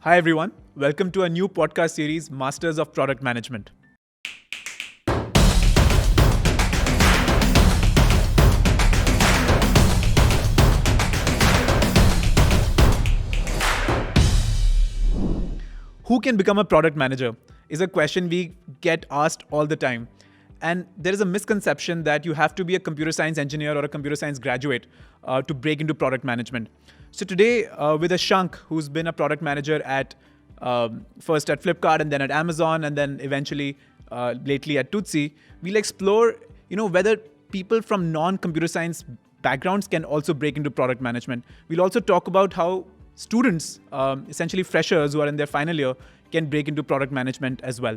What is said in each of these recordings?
Hi everyone, welcome to a new podcast series, Masters of Product Management. Who can become a product manager is a question we get asked all the time. And there is a misconception that you have to be a computer science engineer or a computer science graduate to break into product management. So today, with Ashank, who's been a product manager at first at Flipkart and then at Amazon and then eventually lately at Toothsi, we'll explore, whether people from non-computer science backgrounds can also break into product management. We'll also talk about how students, essentially freshers who are in their final year, can break into product management as well.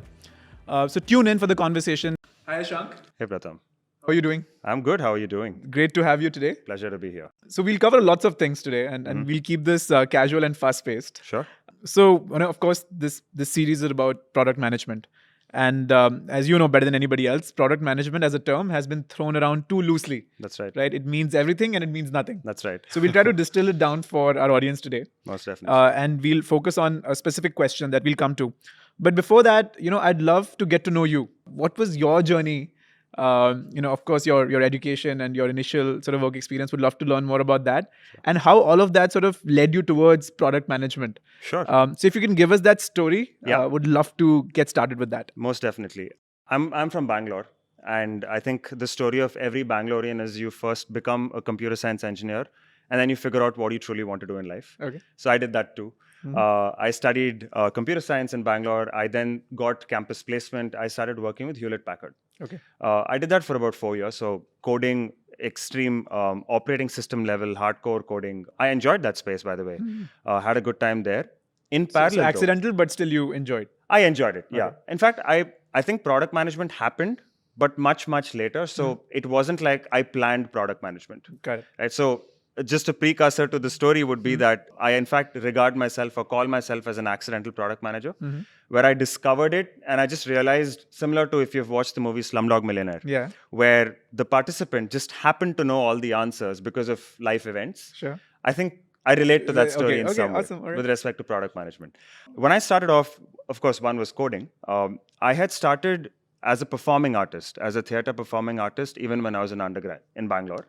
So tune in for the conversation. Hi, Ashank. Hey, Pratham. How are you doing? I'm good. How are you doing? Great to have you today. Pleasure to be here. So we'll cover lots of things today, and we'll keep this casual and fast-paced. Sure. So, of course, this series is about product management. And as you know better than anybody else, product management as a term has been thrown around too loosely. That's right. Right? It means everything and it means nothing. That's right. So we'll try to distill it down for our audience today. Most definitely. And we'll focus on a specific question that we'll come to. But before that, I'd love to get to know you. What was your journey? Of course, your education and your initial sort of work experience. Would love to learn more about that, and how all of that sort of led you towards product management. Sure. So if you can give us that story, Yeah. Would love to get started with that. Most definitely. I'm from Bangalore, and I think the story of every Bangalorean is you first become a computer science engineer, and then you figure out what you truly want to do in life. Okay. So I did that too. I studied computer science in Bangalore. I then got campus placement. I started working with Hewlett Packard. Okay. I did that for about 4 years. So coding, extreme operating system level, hardcore coding. I enjoyed that space, by the way. Had a good time there. In parallel, So accidental, but still you enjoyed. I enjoyed it. Yeah. Okay. In fact, I think product management happened, but much later. So it wasn't like I planned product management. Got it. Right. So just a precursor to the story would be that I, in fact, regard myself or call myself as an accidental product manager, where I discovered it and I just realized, similar to if you've watched the movie Slumdog Millionaire, Yeah. where the participant just happened to know all the answers because of life events. Sure. I think I relate to that story Okay, in okay, some way awesome, all right. with respect to product management. When I started off, of course, one was coding. I had started as a performing artist, as a theatre performing artist, even when I was an undergrad in Bangalore.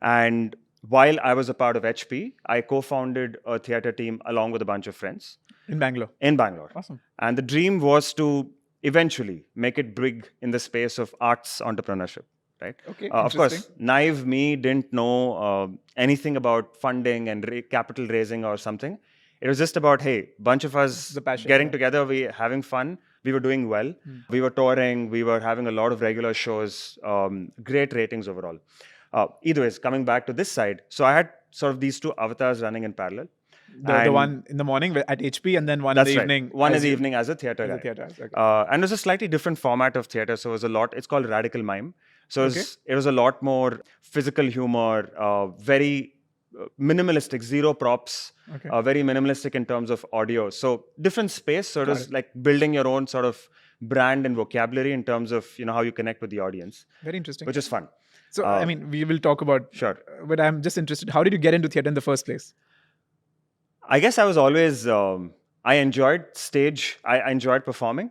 And while I was a part of HP, I co-founded a theatre team along with a bunch of friends In Bangalore. in Bangalore. Awesome. And the dream was to eventually make it big in the space of arts entrepreneurship. Right. Okay, Of course, interesting. naive me didn't know anything about funding and capital raising or something. It was just about, hey, bunch of us The passion, getting yeah. together, we having fun. We were doing well. We were touring. We were having a lot of regular shows. Great ratings overall. Either ways, coming back to this side, so I had sort of these two avatars running in parallel. The And one in the morning at HP, and then one in that's the right. evening. One in as the you- evening as a theater as a guy. theatre. Okay. And it was a slightly different format of theater. So it was a lot, it's called radical mime. So it was a lot more physical humor, very minimalistic, zero props, Okay. very minimalistic in terms of audio. So different space. So it Got was it. like building your own sort of brand and vocabulary in terms of, how you connect with the audience, Very interesting. which is fun. So, we will talk about. Sure. But I'm just interested. How did you get into theatre in the first place? I guess I was always, I enjoyed stage. I enjoyed performing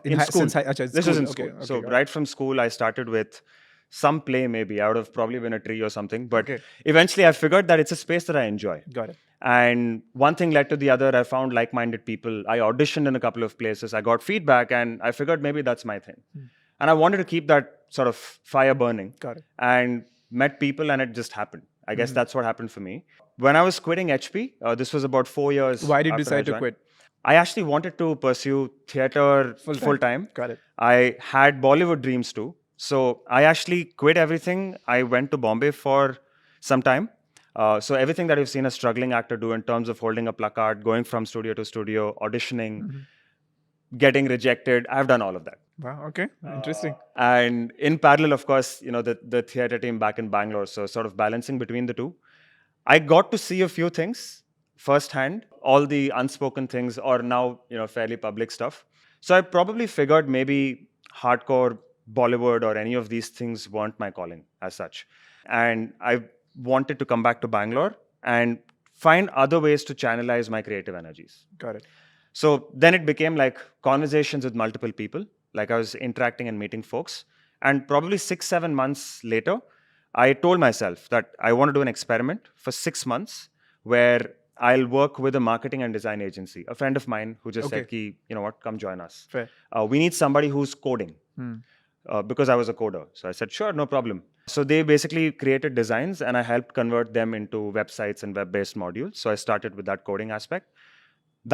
in school. Since This was in Okay, school. okay, So got it. right from school, I started with some play maybe. I would have probably been a tree or something. But Okay. eventually I figured that it's a space that I enjoy. Got it. And one thing led to the other. I found like-minded people. I auditioned in a couple of places. I got feedback and I figured maybe that's my thing. And I wanted to keep that sort of fire burning. Got it. And met people and it just happened. I guess that's what happened for me. When I was quitting HP, this was about 4 years. Why did you after I decide to joined. quit? I actually wanted to pursue theater full time. Got it. I had Bollywood dreams too. So I actually quit everything. I went to Bombay for some time. So everything that you've seen a struggling actor do in terms of holding a placard, going from studio to studio, auditioning, getting rejected, I've done all of that. Wow. Okay. Interesting. And in parallel, of course, the theater team back in Bangalore. So sort of balancing between the two. I got to see a few things firsthand, all the unspoken things or now, fairly public stuff. So I probably figured maybe hardcore Bollywood or any of these things weren't my calling as such. And I wanted to come back to Bangalore and find other ways to channelize my creative energies. Got it. So then it became like conversations with multiple people. Like I was interacting and meeting folks. And probably 6-7 months later, I told myself that I want to do an experiment for 6 months where I'll work with a marketing and design agency. A friend of mine who just said, "Ki, you know what, come join us. Fair. We need somebody who's coding." Because I was a coder. So I said, sure, no problem. So they basically created designs and I helped convert them into websites and web-based modules. So I started with that coding aspect.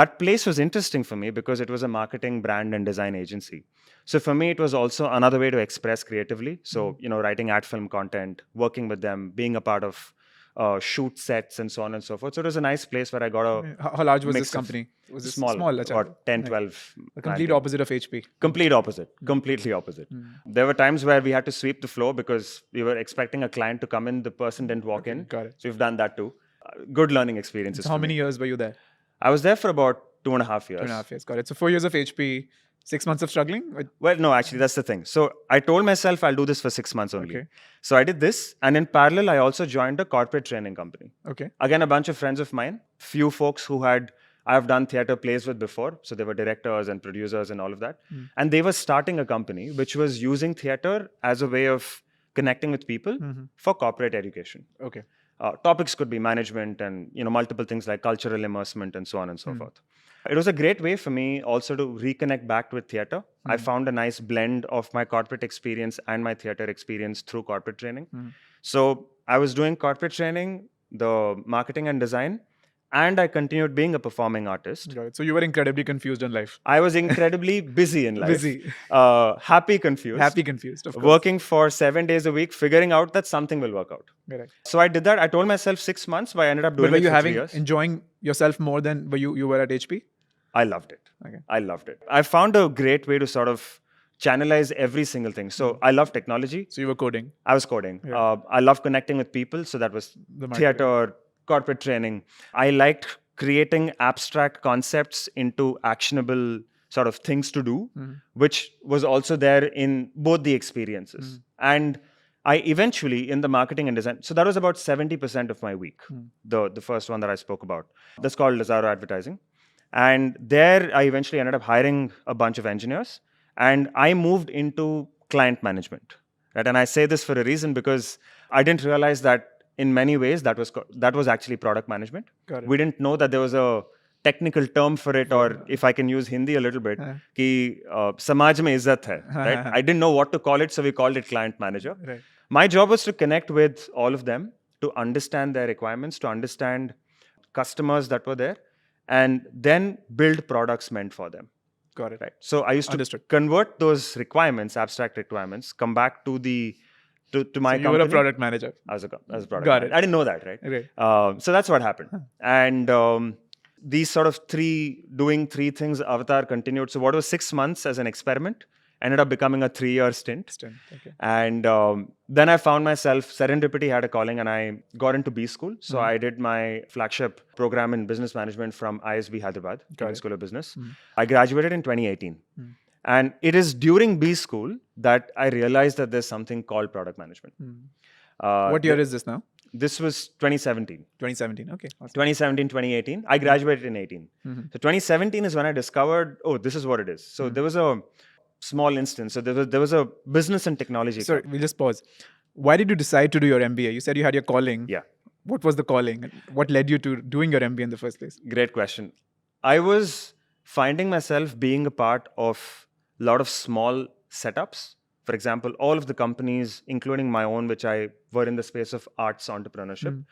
That place was interesting for me because it was a marketing, brand, and design agency. So for me, it was also another way to express creatively. So, writing ad film content, working with them, being a part of shoot sets and so on and so forth. So it was a nice place where I got a How large was mix this company? Was this small, about 10, Right. 12. The complete 19. opposite of HP. Complete opposite. Completely opposite. There were times where we had to sweep the floor because we were expecting a client to come in. The person didn't walk in. Got it. So we've done that too. Good learning experiences. So how for many me. years were you there? I was there for about 2.5 years. 2.5 years. Got it. So 4 years of HP, 6 months of struggling? Well, no, actually, that's the thing. So I told myself I'll do this for 6 months only. Okay. So I did this. And in parallel, I also joined a corporate training company. Okay. Again, a bunch of friends of mine, few folks who I've done theater plays with before. So they were directors and producers and all of that. And they were starting a company which was using theater as a way of connecting with people for corporate education. Okay. Topics could be management and multiple things like cultural immersement and so on and so forth. It was a great way for me also to reconnect back with theater. I found a nice blend of my corporate experience and my theater experience through corporate training. So I was doing corporate training, the marketing and design, and I continued being a performing artist. Got it. So you were incredibly confused in life. I was incredibly busy in life. Busy. Happy confused. Happy confused, of course. Working for 7 days a week, figuring out that something will work out. Correct. So I did that. I told myself 6 months, but I ended up doing But were it you for 3 years. enjoying yourself more than you were at HP? I loved it. Okay. I loved it. I found a great way to sort of channelize every single thing. So I love technology. So you were coding. I was coding. Yeah. I love connecting with people. So that was The marketing. theater, corporate training. I liked creating abstract concepts into actionable sort of things to do, which was also there in both the experiences. And I eventually, in the marketing and design, so that was about 70% of my week, the first one that I spoke about. That's called Lazaro Advertising. And there, I eventually ended up hiring a bunch of engineers, and I moved into client management. Right? And I say this for a reason because I didn't realize that in many ways that was actually product management. Got it. We didn't know that there was a technical term for it, or if I can use Hindi a little bit, कि समाज में इज्जत है. Right? I didn't know what to call it, so we called it client manager. Right. My job was to connect with all of them, to understand their requirements, to understand customers that were there, and then build products meant for them. Got it. Right. So I used to convert those requirements, abstract requirements, come back to my company. You were a product manager. I was a product Got manager. it. I didn't know that, right? Right. So that's what happened. And these sort of doing three things, Avatar continued. So what was 6 months as an experiment ended up becoming a 3-year stint. Okay. And then I found myself, serendipity had a calling, and I got into B school. So I did my flagship program in business management from ISB Hyderabad, School of Business. I graduated in 2018. And it is during B school that I realized that there's something called product management. What year is this now? This was 2017. 2017. Okay. Awesome. 2017, 2018. I graduated in 18. So 2017 is when I discovered, oh, this is what it is. So there was a small instance. So there was a business and technology. Sorry, we'll just pause. Why did you decide to do your MBA? You said you had your calling. Yeah. What was the calling? What led you to doing your MBA in the first place? Great question. I was finding myself being a part of a lot of small setups. For example, all of the companies, including my own, which I were in the space of arts entrepreneurship,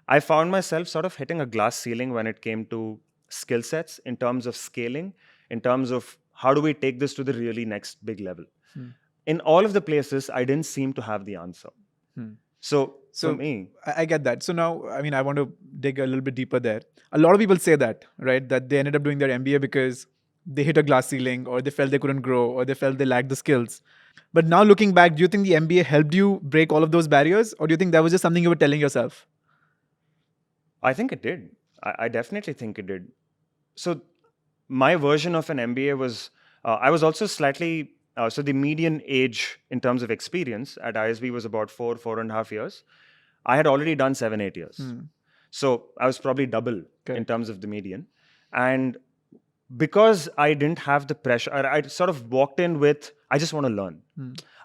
I found myself sort of hitting a glass ceiling when it came to skill sets in terms of scaling, in terms of how do we take this to the really next big level. In all of the places, I didn't seem to have the answer. So for me... I get that. So now, I want to dig a little bit deeper there. A lot of people say that, right? That they ended up doing their MBA because they hit a glass ceiling, or they felt they couldn't grow, or they felt they lacked the skills. But now looking back, do you think the MBA helped you break all of those barriers? Or do you think that was just something you were telling yourself? I think it did. I definitely think it did. So my version of an MBA was, I was also slightly, so the median age in terms of experience at ISB was about 4.5 years. I had already done 7-8 years. So I was probably double in terms of the median. And because I didn't have the pressure, I sort of walked in with, I just want to learn.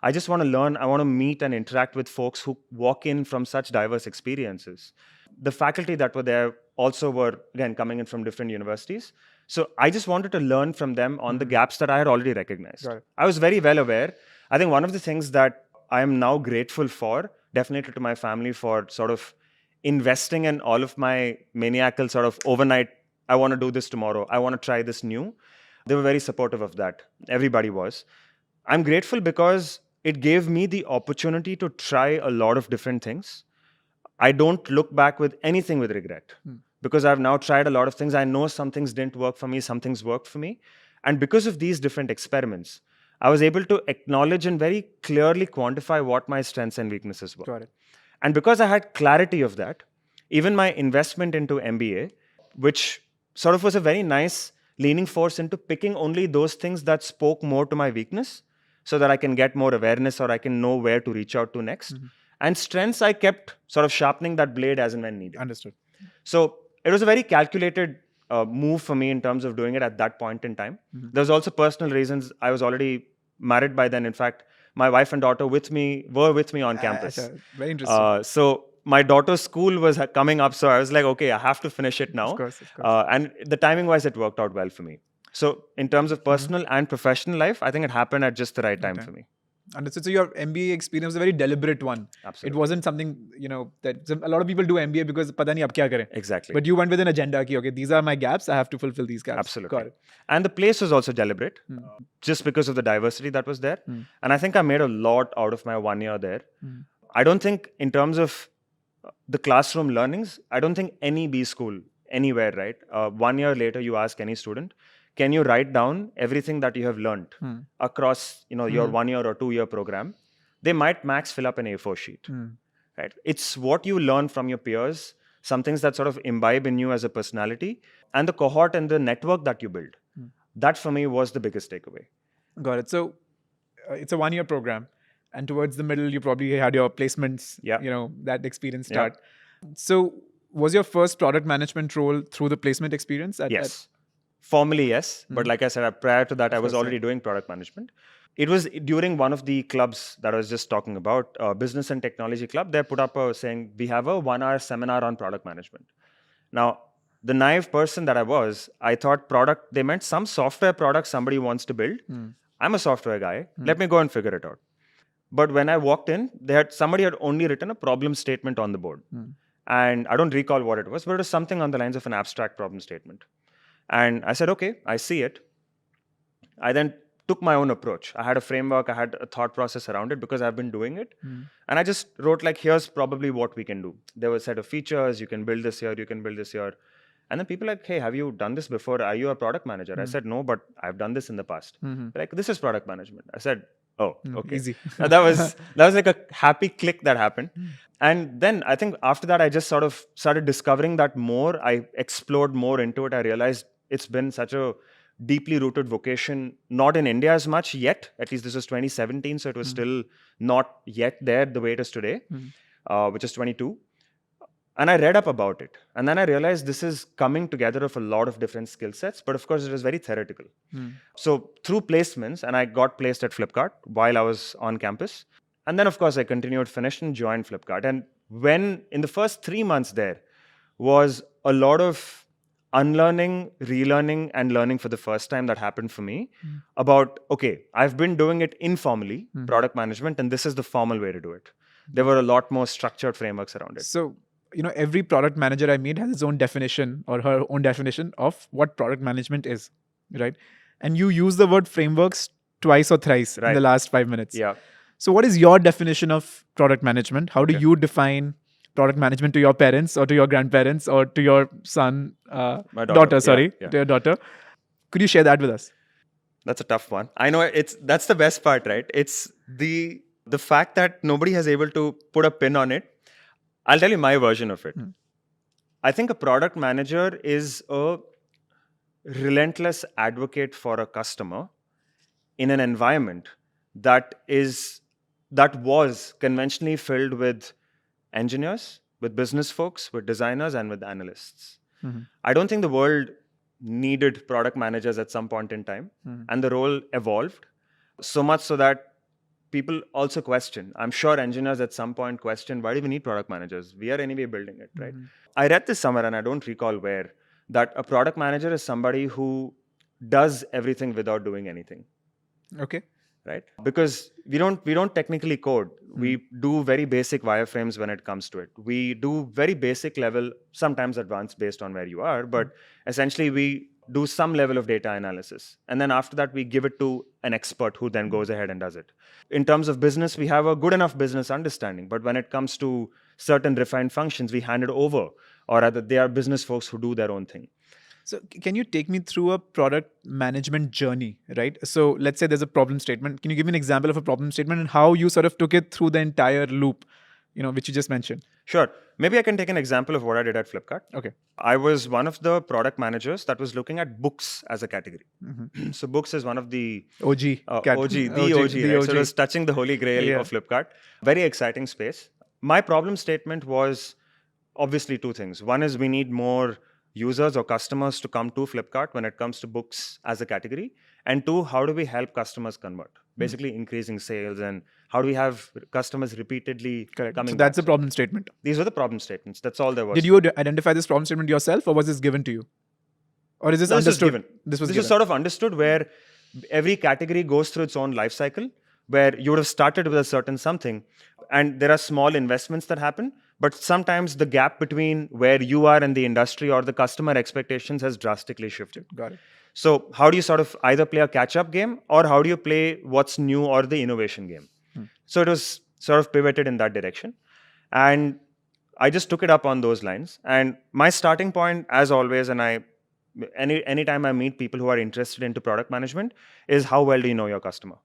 I just want to learn. I want to meet and interact with folks who walk in from such diverse experiences. The faculty that were there also were, again, coming in from different universities. So I just wanted to learn from them on the gaps that I had already recognized. I was very well aware. I think one of the things that I am now grateful for, definitely to my family, for sort of investing in all of my maniacal sort of overnight, I want to do this tomorrow, I want to try this new. They were very supportive of that. Everybody was. I'm grateful because it gave me the opportunity to try a lot of different things. I don't look back with anything with regret because I've now tried a lot of things. I know some things didn't work for me, some things worked for me. And because of these different experiments, I was able to acknowledge and very clearly quantify what my strengths and weaknesses were. Got it. And because I had clarity of that, even my investment into MBA, which sort of was a very nice leaning force into picking only those things that spoke more to my weakness so that I can get more awareness or I can know where to reach out to next. And strengths, I kept sort of sharpening that blade as and when needed. Understood. So it was a very calculated move for me in terms of doing it at that point in time. There was also personal reasons. I was already married by then. In fact, my wife and daughter were with me on campus. Very interesting. So my daughter's school was coming up, so I was like, okay, I have to finish it now. Of course. And the timing-wise, it worked out well for me. So in terms of personal and professional life, I think it happened at just the right time for me. Understood. So your MBA experience was a very deliberate one. Absolutely. It wasn't something, that a lot of people do MBA because pata nahi ab kya kare. Exactly. But you went with an agenda ki, okay, these are my gaps, I have to fulfill these gaps. Absolutely. Got it. And the place was also deliberate, just because of the diversity that was there. And I think I made a lot out of my 1 year there. I don't think in terms of the classroom learnings, I don't think any B school, anywhere, right? 1 year later, you ask any student, can you write down everything that you have learned across your 1 year or 2 year program? They might max fill up an A4 sheet. Right? It's what you learn from your peers, some things that sort of imbibe in you as a personality, and the cohort and the network that you build. That for me was the biggest takeaway. Got it. So it's a 1 year program. And towards the middle, you probably had your placements, that experience start. So was your first product management role through the placement experience? Yes. Formally, yes. But like I said, prior to that, I was already doing product management. It was during one of the clubs that I was just talking about, Business and Technology Club. They put up a saying, we have a 1 hour seminar on product management. Now, the naive person that I was, I thought product, they meant some software product somebody wants to build. I'm a software guy. Let me go and figure it out. But when I walked in, somebody had only written a problem statement on the board. And I don't recall what it was, but it was something on the lines of an abstract problem statement. And I said, okay, I see it. I then took my own approach. I had a framework, I had a thought process around it because I've been doing it. And I just wrote here's probably what we can do. There were a set of features, you can build this here, you can build this here. And then people hey, have you done this before? Are you a product manager? I said, no, but I've done this in the past. This is product management. I said, oh, okay. Easy. that was like a happy click that happened. And then I think after that, I just sort of started discovering that more. I explored more into it. I realized it's been such a deeply rooted vocation, not in India as much yet. At least this was 2017, so it was still not yet there the way it is today, which is 22. And I read up about it. And then I realized this is coming together of a lot of different skill sets, but of course it was very theoretical. So through placements, and I got placed at Flipkart while I was on campus. And then of course I continued, finished and joined Flipkart. And when in the first 3 months there was a lot of unlearning, relearning and learning for the first time that happened for me about, okay, I've been doing it informally, product management, and this is the formal way to do it. There were a lot more structured frameworks around it. So, every product manager I meet has his own definition or her own definition of what product management is, right? And you use the word frameworks twice or thrice in the last 5 minutes. Yeah. So what is your definition of product management? How do you define product management to your parents or to your grandparents or to your son, daughter, to your daughter? Could you share that with us? That's a tough one. I know that's the best part, right? It's the fact that nobody has able to put a pin on it. I'll tell you my version of it. I think a product manager is a relentless advocate for a customer in an environment that was conventionally filled with engineers, with business folks, with designers, and with analysts. Mm-hmm. I don't think the world needed product managers at some point in time, and the role evolved so much so that people also question. I'm sure engineers at some point question, why do we need product managers? We are anyway building it, right? I read this somewhere, and I don't recall where, that a product manager is somebody who does everything without doing anything. Okay. Right? Because we don't technically code. We do very basic wireframes when it comes to it. We do very basic level, sometimes advanced based on where you are, but essentially we do some level of data analysis. And then after that, we give it to an expert who then goes ahead and does it. In terms of business, we have a good enough business understanding, but when it comes to certain refined functions, we hand it over, or rather they are business folks who do their own thing. So can you take me through a product management journey, right? So let's say there's a problem statement. Can you give me an example of a problem statement and how you sort of took it through the entire loop, which you just mentioned? Sure. Maybe I can take an example of what I did at Flipkart. Okay. I was one of the product managers that was looking at books as a category. So books is one of the OG. OG, the OG, right? So it was touching the holy grail of Flipkart. Very exciting space. My problem statement was obviously two things. One is we need more users or customers to come to Flipkart when it comes to books as a category. And two, how do we help customers convert? Basically increasing sales, and how do we have customers repeatedly coming So that's back? the problem statement. These were the problem statements. That's all there was. Did you identify this problem statement yourself, or was this given to you? Or is this understood? This was sort of understood, where every category goes through its own life cycle, where you would have started with a certain something, and there are small investments that happen, but sometimes the gap between where you are in the industry or the customer expectations has drastically shifted. Got it. So how do you sort of either play a catch-up game, or how do you play what's new or the innovation game? So it was sort of pivoted in that direction. And I just took it up on those lines. And my starting point, as always, and anytime I meet people who are interested into product management, is how well do you know your customer?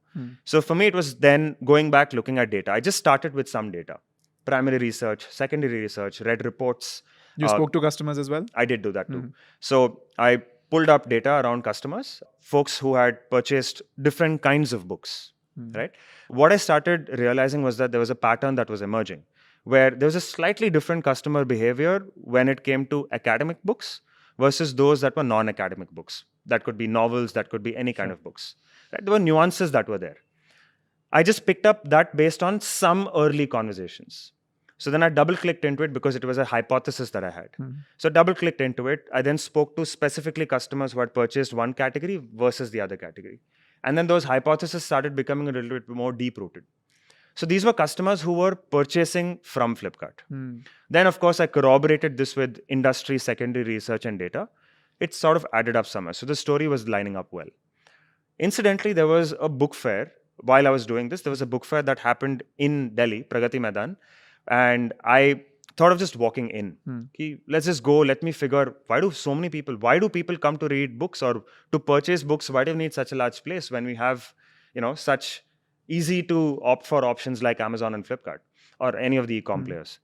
So for me, it was then going back, looking at data. I just started with some data. Primary research, secondary research, read reports. You spoke to customers as well? I did do that too. So I pulled up data around customers, folks who had purchased different kinds of books, right? What I started realizing was that there was a pattern that was emerging, where there was a slightly different customer behavior when it came to academic books versus those that were non-academic books. That could be novels, that could be any kind of books. Right? There were nuances that were there. I just picked up that based on some early conversations. So then I double-clicked into it because it was a hypothesis that I had. So double-clicked into it. I then spoke to specifically customers who had purchased one category versus the other category. And then those hypotheses started becoming a little bit more deep-rooted. So these were customers who were purchasing from Flipkart. Then, of course, I corroborated this with industry, secondary research, and data. It sort of added up somewhere. So the story was lining up well. Incidentally, there was a book fair. While I was doing this, there was a book fair that happened in Delhi, Pragati Maidan. And I thought of just walking in. Let's just go, let me figure, why do people come to read books or to purchase books? Why do we need such a large place when we have, such easy to opt for options like Amazon and Flipkart or any of the e-com players?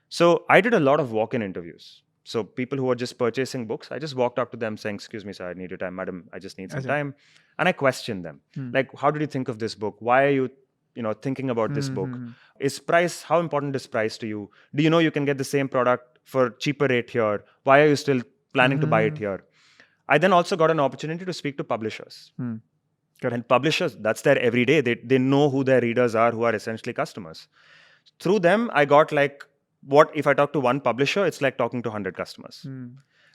So I did a lot of walk-in interviews. So people who were just purchasing books, I just walked up to them saying, excuse me, sir, I need your time. Madam, I just need some time. And I questioned them. Like, how did you think of this book? Why are you thinking about this book? How important is price to you? Do you know you can get the same product for cheaper rate here? Why are you still planning to buy it here? I then also got an opportunity to speak to publishers. And publishers, that's their everyday. They know who their readers are, who are essentially customers. Through them, I got what if I talk to one publisher, it's like talking to 100 customers.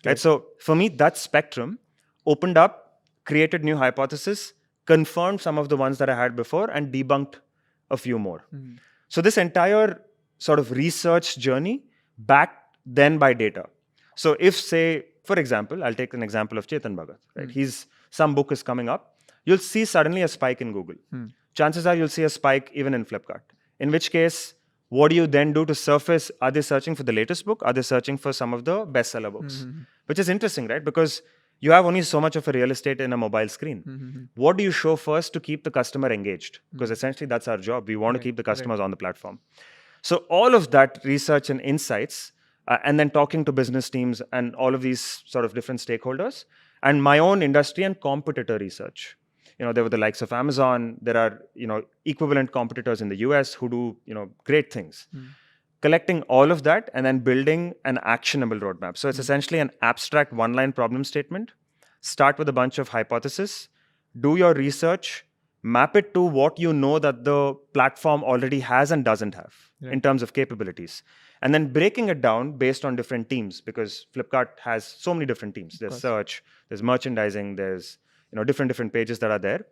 Right? So for me, that spectrum opened up, created new hypotheses, confirmed some of the ones that I had before, and debunked a few more. So this entire sort of research journey backed then by data. So if, say, for example, I'll take an example of Chetan Bhagat, right? Some book is coming up, you'll see suddenly a spike in Google. Chances are you'll see a spike even in Flipkart. In which case, what do you then do to surface? Are they searching for the latest book? Are they searching for some of the bestseller books? Which is interesting, right? Because you have only so much of a real estate in a mobile screen. What do you show first to keep the customer engaged? Because essentially that's our job. We want to keep the customers on the platform. So all of that research and insights, and then talking to business teams and all of these sort of different stakeholders, and my own industry and competitor research. There were the likes of Amazon. There are, equivalent competitors in the US who do, great things. collecting all of that and then building an actionable roadmap. So it's essentially an abstract one-line problem statement. Start with a bunch of hypotheses, do your research, map it to what you know that the platform already has and doesn't have in terms of capabilities. And then breaking it down based on different teams, because Flipkart has so many different teams. There's search, there's merchandising, there's different pages that are there.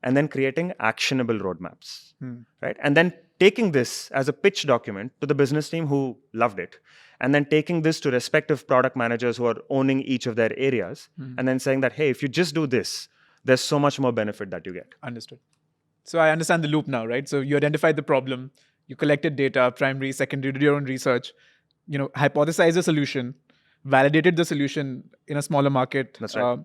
And then creating actionable roadmaps, right? And then taking this as a pitch document to the business team who loved it, and then taking this to respective product managers who are owning each of their areas, and then saying that, hey, if you just do this, there's so much more benefit that you get. Understood. So I understand the loop now, right? So you identified the problem, you collected data, primary, secondary, did your own research, hypothesized a solution, validated the solution in a smaller market. That's right.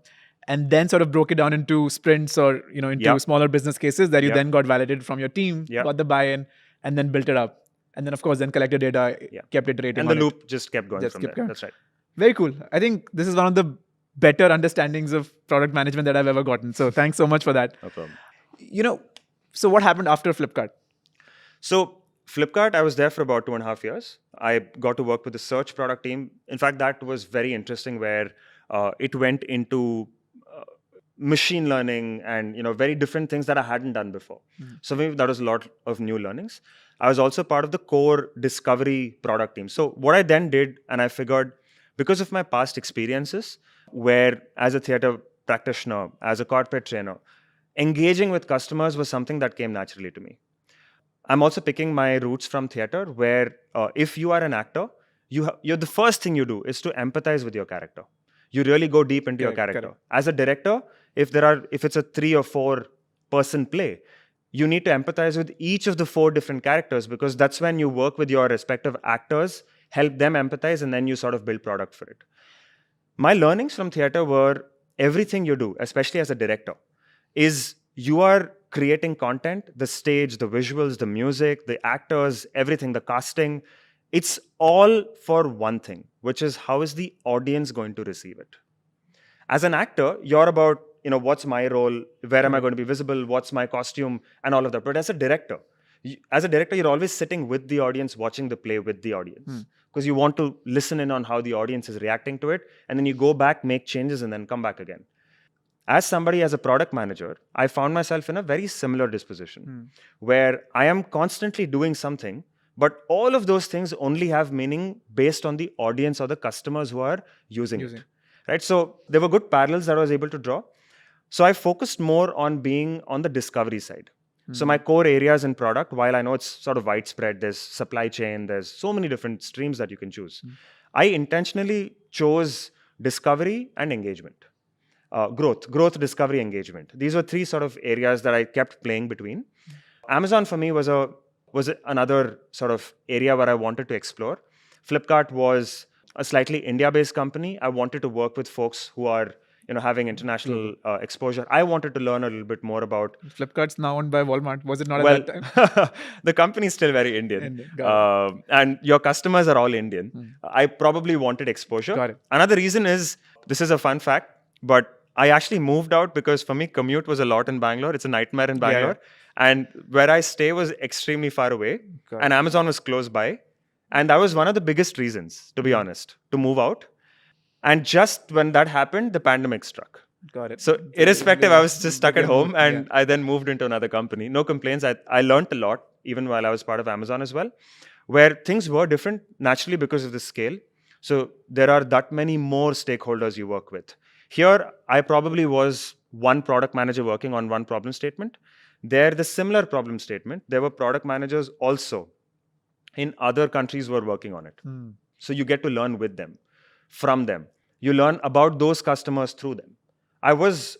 And then sort of broke it down into sprints or into smaller business cases that you then got validated from your team, got the buy-in, and then built it up. And then, of course, then collected data, kept iterating. And the loop just kept going from there. That's right. Very cool. I think this is one of the better understandings of product management that I've ever gotten. So thanks so much for that. No problem. So what happened after Flipkart? So Flipkart, I was there for about 2.5 years. I got to work with the search product team. In fact, that was very interesting where it went into machine learning and very different things that I hadn't done before. So maybe that was a lot of new learnings. I was also part of the core discovery product team. So what I then did, and I figured because of my past experiences, where as a theater practitioner, as a corporate trainer, engaging with customers was something that came naturally to me. I'm also picking my roots from theater, where if you are an actor, you're the first thing you do is to empathize with your character. You really go deep into your character. Correct. As a director, if it's a 3 or 4 person play, you need to empathize with each of the 4 different characters, because that's when you work with your respective actors, help them empathize, and then you sort of build product for it. My learnings from theater were everything you do, especially as a director, is you are creating content, the stage, the visuals, the music, the actors, everything, the casting. It's all for one thing, which is how is the audience going to receive it? As an actor, you're about, what's my role? Where am I going to be visible? What's my costume? And all of that. But as a director, you're always sitting with the audience, watching the play with the audience. Because you want to listen in on how the audience is reacting to it. And then you go back, make changes, and then come back again. As a product manager, I found myself in a very similar disposition, where I am constantly doing something, but all of those things only have meaning based on the audience or the customers who are using it. Right? So there were good parallels that I was able to draw. So I focused more on being on the discovery side. So my core areas in product, while I know it's sort of widespread, there's supply chain, there's so many different streams that you can choose. I intentionally chose discovery and engagement. Growth, discovery, engagement. These were 3 sort of areas that I kept playing between. Amazon for me was another sort of area where I wanted to explore. Flipkart was a slightly India-based company. I wanted to work with folks who are having international exposure. I wanted to learn a little bit more about... Flipkart's now owned by Walmart. Was it not at that time? The company is still very Indian. And your customers are all Indian. I probably wanted exposure. Got it. Another reason is, this is a fun fact, but I actually moved out because for me, commute was a lot in Bangalore. It's a nightmare in Bangalore. And where I stay was extremely far away. And Amazon was close by. And that was one of the biggest reasons, to be honest, to move out. And just when that happened, the pandemic struck. Got it. So irrespective, I was just stuck at home, and I then moved into another company. No complaints. I learned a lot, even while I was part of Amazon as well, where things were different naturally because of the scale. So there are that many more stakeholders you work with. Here, I probably was one product manager working on one problem statement. There, the similar problem statement, there were product managers also in other countries who were working on it. So you get to learn with them, from them. You learn about those customers through them. I was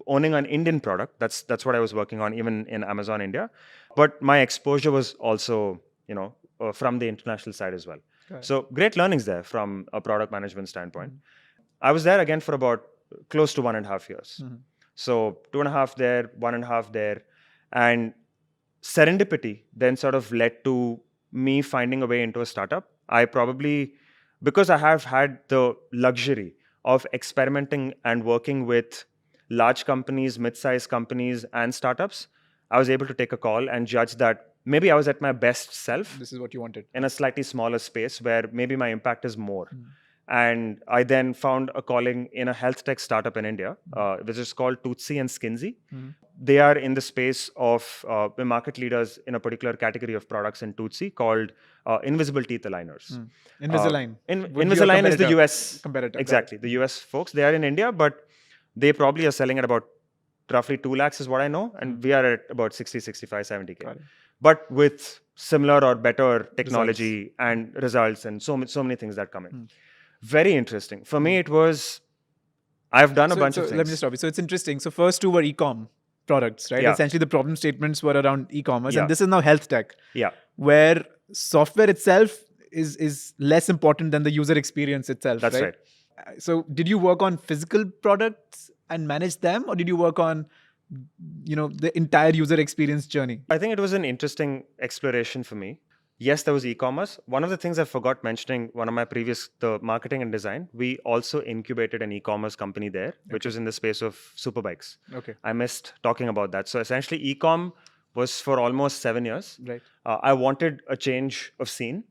owning an Indian product. That's what I was working on, even in Amazon India. But my exposure was also, from the international side as well. So great learnings there from a product management standpoint. I was there again for about close to 1.5 years. So 2.5 there, 1.5 there. And serendipity then sort of led to me finding a way into a startup. I probably, because I have had the luxury of experimenting and working with large companies, mid-sized companies, and startups, I was able to take a call and judge that maybe I was at my best self This is what you wanted. in a slightly smaller space where maybe my impact is more. And I then found a calling in a health tech startup in India, which is called Toothsi and Skinsy. They are in the space of the market leaders in a particular category of products in Toothsi called invisible teeth aligners. Invisalign. Would be your Invisalign is the competitor. US. Competitor. Exactly. The US folks, they are in India, but they probably are selling at about roughly 2 lakhs is what I know. And we are at about 60, 65, 70K. Got it. But with similar or better technology and results and so many things that come in. Very interesting. For me, it was, I've done a bunch of things. Let me just stop you. So it's interesting. So first two were e-com products, right? Yeah. Essentially, the problem statements were around e-commerce. Yeah. And this is now health tech. Yeah. Where software itself is less important than the user experience itself. That's right. So did you work on physical products and manage them, or did you work on the entire user experience journey? I think it was an interesting exploration for me. Yes, there was e-commerce. One of the things I forgot mentioning, one of my previous, the marketing and design, we also incubated an e-commerce company there, which was in the space of superbikes. Okay. I missed talking about that. So essentially, e-com was for almost 7 years. Right. I wanted a change of scene.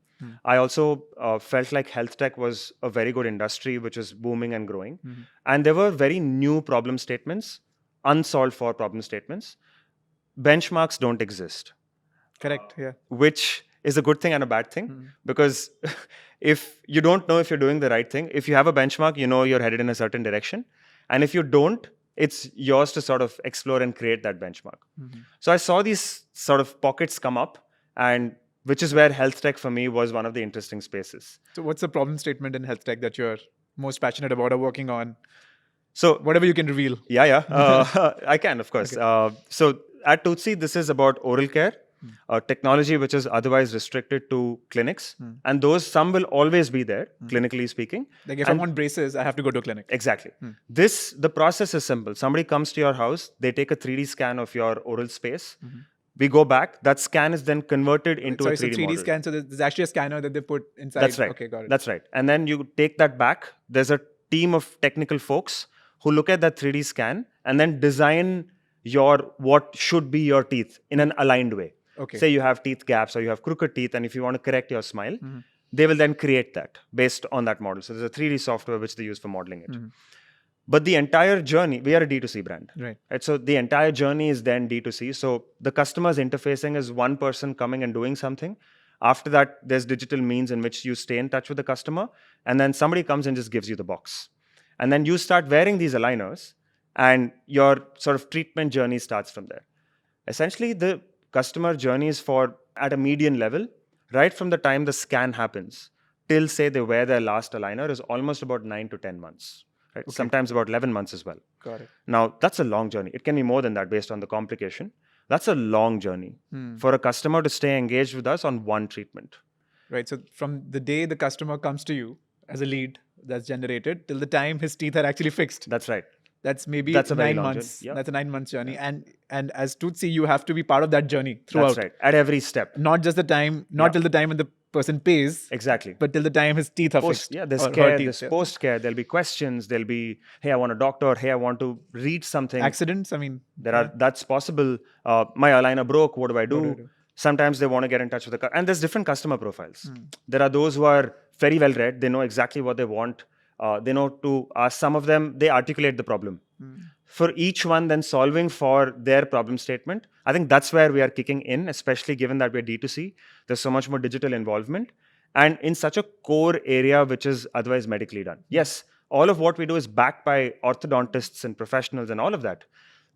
I also felt like health tech was a very good industry, which was booming and growing. And there were very new problem statements, unsolved for problem statements. Benchmarks don't exist. Correct. Yeah. Which is a good thing and a bad thing, because if you don't know if you're doing the right thing, if you have a benchmark, you know you're headed in a certain direction. And if you don't, it's yours to sort of explore and create that benchmark. So I saw these sort of pockets come up, and which is where health tech for me was one of the interesting spaces. So what's the problem statement in health tech that you're most passionate about or working on? So whatever you can reveal. Yeah. I can, of course. Okay. So at Toothsi, this is about oral care. Technology which is otherwise restricted to clinics, and those some will always be there, clinically speaking. Like if I want braces, I have to go to a clinic. Exactly. The process is simple. Somebody comes to your house, they take a 3D scan of your oral space. We go back. That scan is then converted into a 3D model. 3D scan. So there's actually a scanner that they put inside. That's right. Okay, got it. That's right. And then you take that back. There's a team of technical folks who look at that 3D scan and then design what should be your teeth in an aligned way. Okay. Say you have teeth gaps or you have crooked teeth, and if you want to correct your smile, they will then create that based on that model. So there's a 3D software which they use for modeling it. But the entire journey, we are a D2C brand. Right. So the entire journey is then D2C. So the customer's interfacing is one person coming and doing something. After that, there's digital means in which you stay in touch with the customer. And then somebody comes and just gives you the box. And then you start wearing these aligners, and your sort of treatment journey starts from there. Essentially, the customer journey is at a median level, right from the time the scan happens till say they wear their last aligner is almost about 9 to 10 months. Right? Okay. Sometimes about 11 months as well. Got it. Now, that's a long journey. It can be more than that based on the complication. That's a long journey for a customer to stay engaged with us on one treatment. Right. So from the day the customer comes to you as a lead that's generated till the time his teeth are actually fixed. That's right. That's maybe a 9 months. Yeah. That's a 9 months journey. Yeah. And as Toothsi, you have to be part of that journey throughout. That's right. At every step. Not just the time, till the time when the person pays. Exactly. But till the time his teeth are fixed. Yeah, there's care, there's post-care, there'll be questions, there'll be, hey, I want a doctor, hey, I want to read something. Accidents, I mean. That's possible. My aligner broke, what do I do? Sometimes they want to get in touch with and there's different customer profiles. There are those who are very well read, they know exactly what they want. They know to ask. Some of them, they articulate the problem. For each one then solving for their problem statement, I think that's where we are kicking in, especially given that we're D2C. There's so much more digital involvement. And in such a core area, which is otherwise medically done. Yes, all of what we do is backed by orthodontists and professionals and all of that.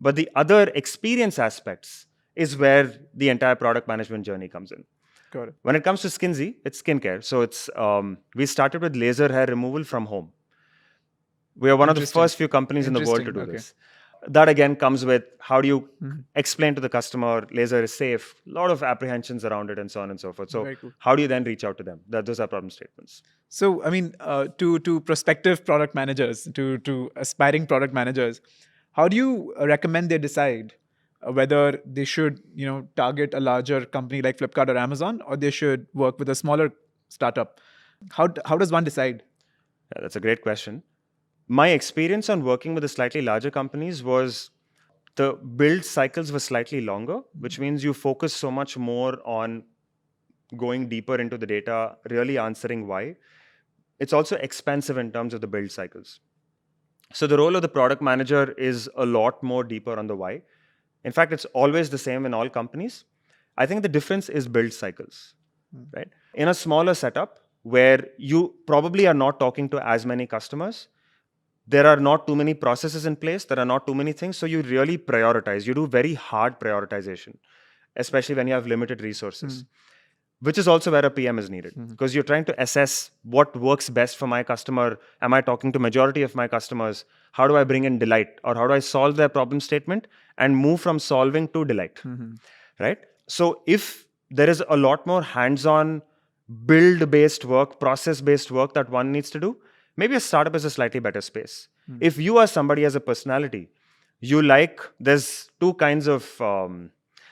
But the other experience aspects is where the entire product management journey comes in. Got it. When it comes to Skinsy, it's skincare. So it's we started with laser hair removal from home. We are one of the first few companies in the world to do this. That again comes with how do you explain to the customer laser is safe, a lot of apprehensions around it and so on and so forth. So how do you then reach out to them? Those are problem statements. So, I mean, to prospective product managers, to aspiring product managers, how do you recommend they decide whether they should, target a larger company like Flipkart or Amazon, or they should work with a smaller startup? How does one decide? Yeah, that's a great question. My experience on working with the slightly larger companies was The build cycles were slightly longer, which means you focus so much more on going deeper into the data, really answering why. It's also expensive in terms of the build cycles. So the role of the product manager is a lot more deeper on the why. In fact, it's always the same in all companies. I think the difference is build cycles, right? In a smaller setup where you probably are not talking to as many customers, there are not too many processes in place, there are not too many things, so you really prioritize. You do very hard prioritization, especially when you have limited resources, which is also where a PM is needed, because you're trying to assess what works best for my customer. Am I talking to majority of my customers? How do I bring in delight, or how do I solve their problem statement and move from solving to delight, right? So if there is a lot more hands-on build-based work, process-based work that one needs to do, maybe a startup is a slightly better space. If you are somebody as a personality, there's two kinds of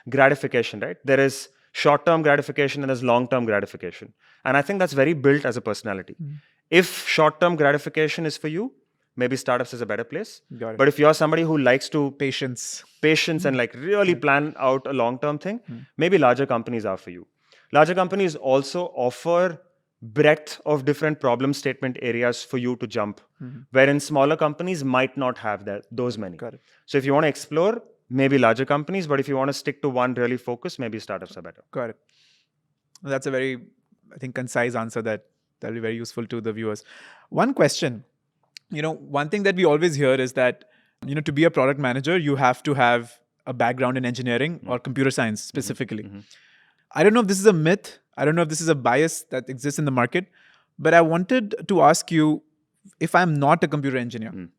gratification, right? There is short-term gratification and there's long-term gratification. And I think that's very built as a personality. If short-term gratification is for you, maybe startups is a better place. Got it. But if you're somebody who likes to Patience. and like really plan out a long-term thing, maybe larger companies are for you. Larger companies also offer breadth of different problem statement areas for you to jump, wherein smaller companies might not have those many. Got it. So if you want to explore, maybe larger companies, but if you want to stick to one really focus, maybe startups are better. Got it. That's a very, I think, concise answer that'll be very useful to the viewers. One question, one thing that we always hear is that, to be a product manager, you have to have a background in engineering or computer science specifically. I don't know if this is a myth. I don't know if this is a bias that exists in the market, but I wanted to ask you, if I'm not a computer engineer,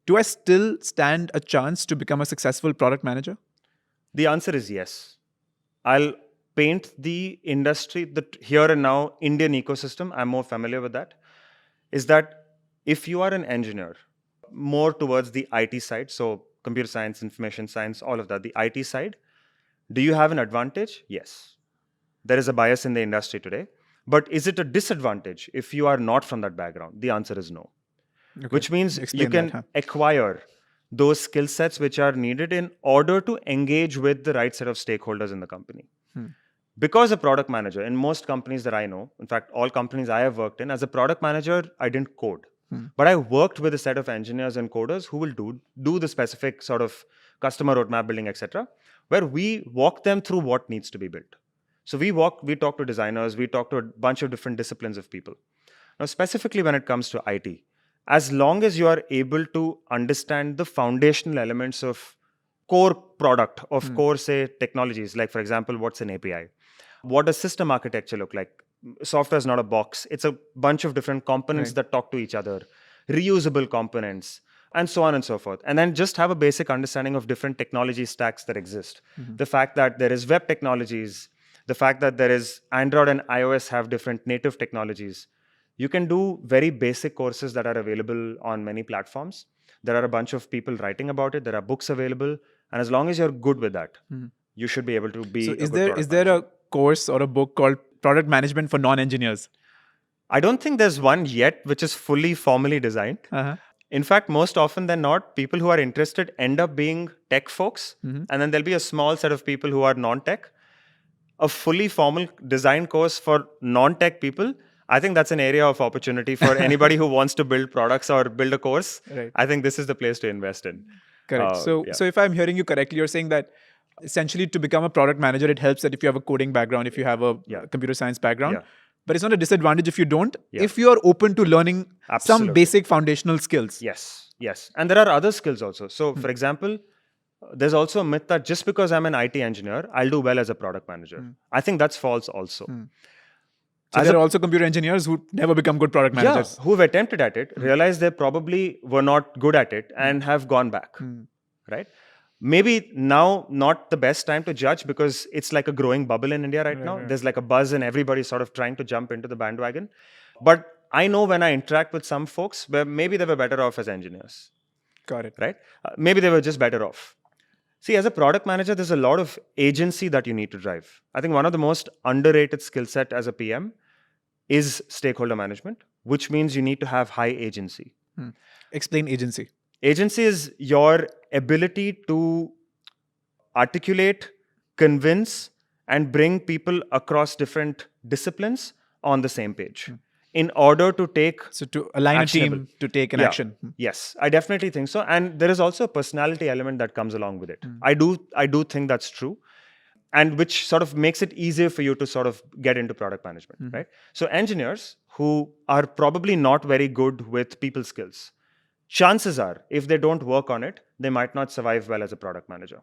do I still stand a chance to become a successful product manager? The answer is yes. I'll paint the industry, the here and now Indian ecosystem, I'm more familiar with that, is that if you are an engineer, more towards the IT side, so computer science, information science, all of that, the IT side, do you have an advantage? Yes. There is a bias in the industry today. But is it a disadvantage if you are not from that background? The answer is no. Okay. Which means you can acquire those skill sets which are needed in order to engage with the right set of stakeholders in the company. Because a product manager, in most companies that I know, in fact, all companies I have worked in, as a product manager, I didn't code. But I worked with a set of engineers and coders who will do the specific sort of customer roadmap building, etc., where we walk them through what needs to be built. So we talk to designers, we talk to a bunch of different disciplines of people. Now, specifically when it comes to IT, as long as you are able to understand the foundational elements of core product, of core, say, technologies, like, for example, what's an API? What does system architecture look like? Software is not a box. It's a bunch of different components that talk to each other, reusable components, and so on and so forth. And then just have a basic understanding of different technology stacks that exist. The fact that there is web technologies, the fact that there is Android and iOS have different native technologies. You can do very basic courses that are available on many platforms. There are a bunch of people writing about it. There are books available. And as long as you're good with that, you should be able to be. So is there a course or a book called Product Management for Non-Engineers? I don't think there's one yet which is fully formally designed. In fact, most often than not, people who are interested end up being tech folks. And then there'll be a small set of people who are non-tech. A fully formal design course for non-tech people, I think that's an area of opportunity for anybody who wants to build products or build a course. I think this is the place to invest in. Correct. So if I'm hearing you correctly, you're saying that essentially to become a product manager, it helps that if you have a coding background, if you have a computer science background, but it's not a disadvantage if you don't, if you are open to learning some basic foundational skills. Yes. And there are other skills also. So for example, there's also a myth that just because I'm an IT engineer, I'll do well as a product manager. I think that's false also. So there are also computer engineers who never become good product managers. Yeah, who've attempted at it, realized they probably were not good at it and have gone back, right? Maybe now not the best time to judge because it's like a growing bubble in India right now. There's like a buzz and everybody's sort of trying to jump into the bandwagon. But I know when I interact with some folks where maybe they were better off as engineers. Got it. Right? Maybe they were just better off. See, as a product manager, there's a lot of agency that you need to drive. I think one of the most underrated skill set as a PM is stakeholder management, which means you need to have high agency. Explain agency. Agency is your ability to articulate, convince, and bring people across different disciplines on the same page in order to take So to align actionable. a team to take an Yeah. action. Yes, I definitely think so. And there is also a personality element that comes along with it. I do think that's true. And which sort of makes it easier for you to sort of get into product management, right? So engineers who are probably not very good with people skills, chances are if they don't work on it, they might not survive well as a product manager,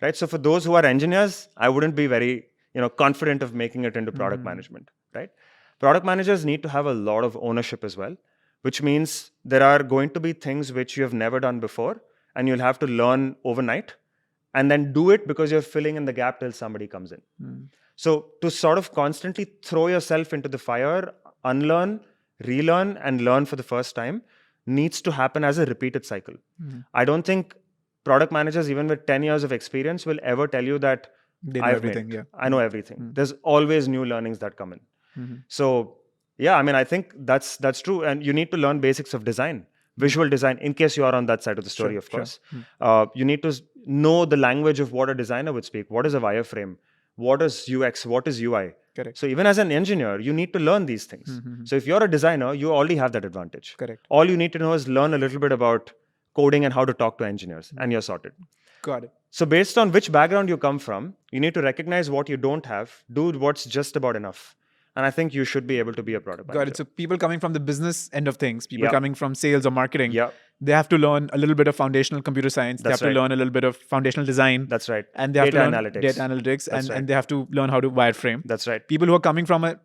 right? So for those who are engineers, I wouldn't be very confident of making it into product management, right? Product managers need to have a lot of ownership as well, which means there are going to be things which you have never done before and you'll have to learn overnight and then do it because you're filling in the gap till somebody comes in. So to sort of constantly throw yourself into the fire, unlearn, relearn, and learn for the first time needs to happen as a repeated cycle. I don't think product managers, even with 10 years of experience, will ever tell you that They know I've made everything. it. Yeah. I know everything. There's always new learnings that come in. So yeah, I mean, I think that's true. And you need to learn basics of design, visual design, in case you are on that side of the story, of course. You need to know the language of what a designer would speak. What is a wireframe? What is UX? What is UI? Correct. So even as an engineer, you need to learn these things. So if you're a designer, you already have that advantage. Correct. All you need to know is learn a little bit about coding and how to talk to engineers, and you're sorted. Got it. So based on which background you come from, you need to recognize what you don't have, do what's just about enough. And I think you should be able to be a product manager. Got it. So people coming from the business end of things, people Yeah. coming from sales or marketing, Yeah. they have to learn a little bit of foundational computer science. They That's have right. to learn a little bit of foundational design. That's right. And they have Data to learn analytics. data analytics, That's right. and they have to learn how to wireframe. That's right. People who are coming from a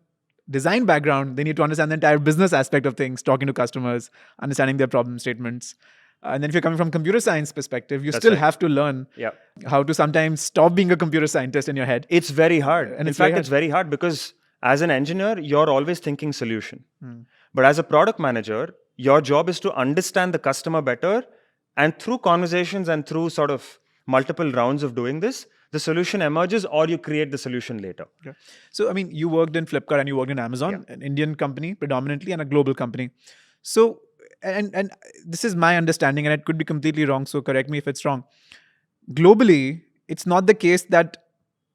design background, they need to understand the entire business aspect of things, talking to customers, understanding their problem statements. And then if you're coming from computer science perspective, you That's still right. have to learn Yeah. how to sometimes stop being a computer scientist in your head. It's very hard. And In it's very fact, it's very hard because as an engineer, you're always thinking solution. But as a product manager, your job is to understand the customer better. And through conversations and through sort of multiple rounds of doing this, the solution emerges or you create the solution later. Okay. So, I mean, you worked in Flipkart and you worked in Amazon, an Indian company predominantly and a global company. So, and this is my understanding, and it could be completely wrong. So, correct me if it's wrong. Globally, it's not the case that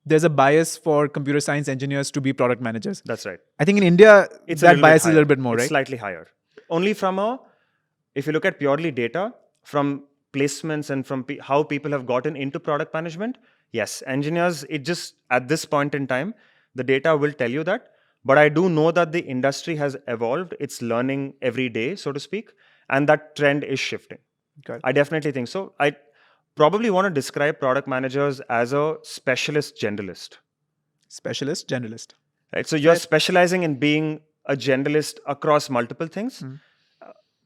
there's a bias for computer science engineers to be product managers. That's right. I think in India, It's that bias is a little bit more, it's right? slightly higher. Only from if you look at purely data, from placements and from how people have gotten into product management, yes, engineers, it just, at this point in time, the data will tell you that. But I do know that the industry has evolved. It's learning every day, so to speak. And that trend is shifting. Got it. I definitely think so. I probably want to describe product managers as a specialist generalist. Specialist, generalist. Right? So you're specializing in being a generalist across multiple things.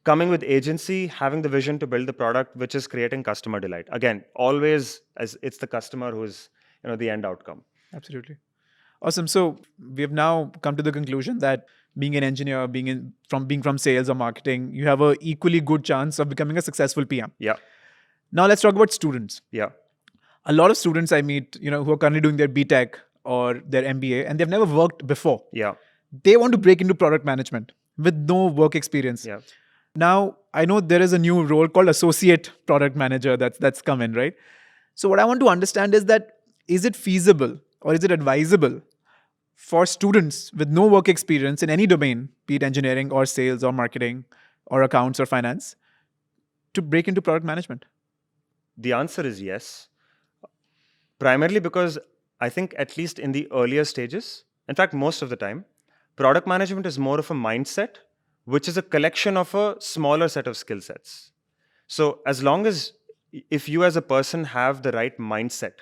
Coming with agency, having the vision to build the product, which is creating customer delight. Again, always as it's the customer who's the end outcome. Absolutely. Awesome. So we have now come to the conclusion that being an engineer, being from sales or marketing, you have a equally good chance of becoming a successful PM. Yeah. Now let's talk about students. Yeah. A lot of students I meet, who are currently doing their B.Tech or their MBA, and they've never worked before. Yeah. They want to break into product management with no work experience. Yeah. Now, I know there is a new role called associate product manager that's come in, right? So what I want to understand is that, is it feasible or is it advisable for students with no work experience in any domain, be it engineering or sales or marketing or accounts or finance, to break into product management? The answer is yes. Primarily because I think at least in the earlier stages, in fact, most of the time, product management is more of a mindset, which is a collection of a smaller set of skill sets. So as long as if you as a person have the right mindset